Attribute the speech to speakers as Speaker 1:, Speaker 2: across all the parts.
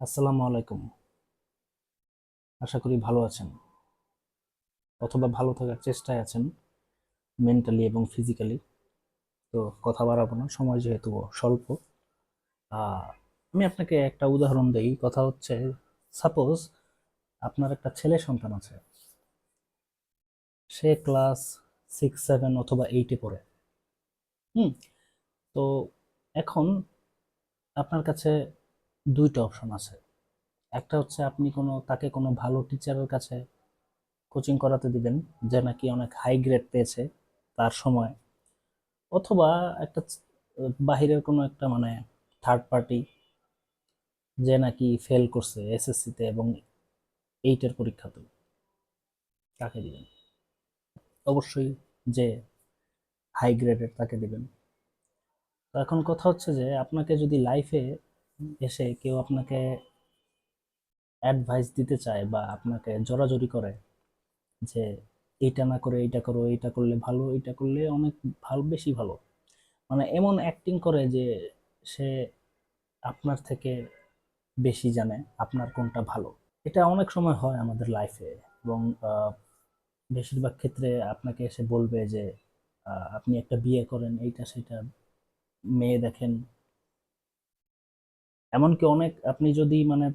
Speaker 1: আসসালামু আলাইকুম। আশা করি ভালো আছেন অথবা ভালো থাকার চেষ্টায় আছেন মেন্টালি এবং ফিজিক্যালি। তো কথা বাড়াবো না, সময় যেহেতু স্বল্প। আহ, আমি আপনাকে একটা উদাহরণ দেই। কথা হচ্ছে, সাপোজ আপনার একটা ছেলে সন্তান আছে, সে ক্লাস 6, 7 অথবা 8-এ পড়ে। হুম। তো এখন আপনার কাছে দুইটা অপশন আছে। একটা হচ্ছে আপনি তাকে কোনো ভালো টিচারের কাছে কোচিং করাতে দিবেন, যে নাকি অনেক হাই গ্রেড পেয়েছে তার সময়, অথবা একটা বাহিরের কোনো একটা মানে থার্ড পার্টি যে নাকি ফেল করছে এসএসসিতে এবং 8-এর পরীক্ষাতে, তাকে দিবেন। অবশ্যই যে হাই গ্রেডের তাকে দিবেন। তো এখন কথা হচ্ছে যে আপনাকে যদি লাইফে এসে কেউ আপনাকে অ্যাডভাইস দিতে চায় বা আপনাকে জোরাজুরি করে যে এইটা না করে এইটা করো, এইটা করলে ভালো, এইটা করলে অনেক ভালো, বেশি ভালো, মানে এমন অ্যাক্টিং করে যে সে আপনার থেকে বেশি জানে আপনার কোনটা ভালো। এটা অনেক সময় হয় আমাদের লাইফে। এবং আহ, বেশিরভাগ ক্ষেত্রে আপনাকে এসে বলবে যে আপনি একটা বিয়ে করেন, এইটা সেটা, মেয়ে দেখেন। এমনকি অনেক আপনি যদি মানে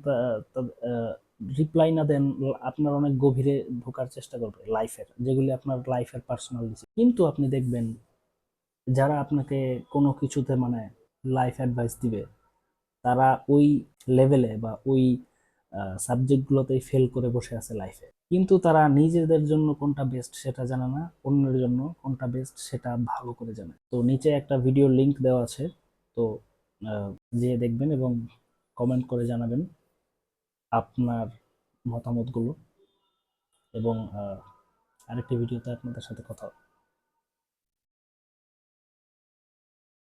Speaker 1: রিপ্লাই না দেন, আপনার অনেক গভীরে ঢোকার চেষ্টা করবে লাইফের, যেগুলি আপনার লাইফের পার্সোনাল ডিসিশন। কিন্তু আপনি দেখবেন যারা আপনাকে কোনো কিছুতে মানে লাইফ অ্যাডভাইস দিবে, তারা ওই লেভেলে বা ওই সাবজেক্টগুলোতেই ফেল করে বসে আছে লাইফে। কিন্তু তারা নিজেদের জন্য কোনটা বেস্ট সেটা জানে না, অন্যের জন্য কোনটা বেস্ট সেটা ভালো করে জানে। তো নিচে একটা ভিডিও লিংক দেওয়া আছে, তো আহ, যেয়ে দেখবেন এবং কমেন্ট করে জানাবেন আপনার মতামতগুলো। এবং আরেকটি ভিডিওতে আপনাদের সাথে কথা হবে।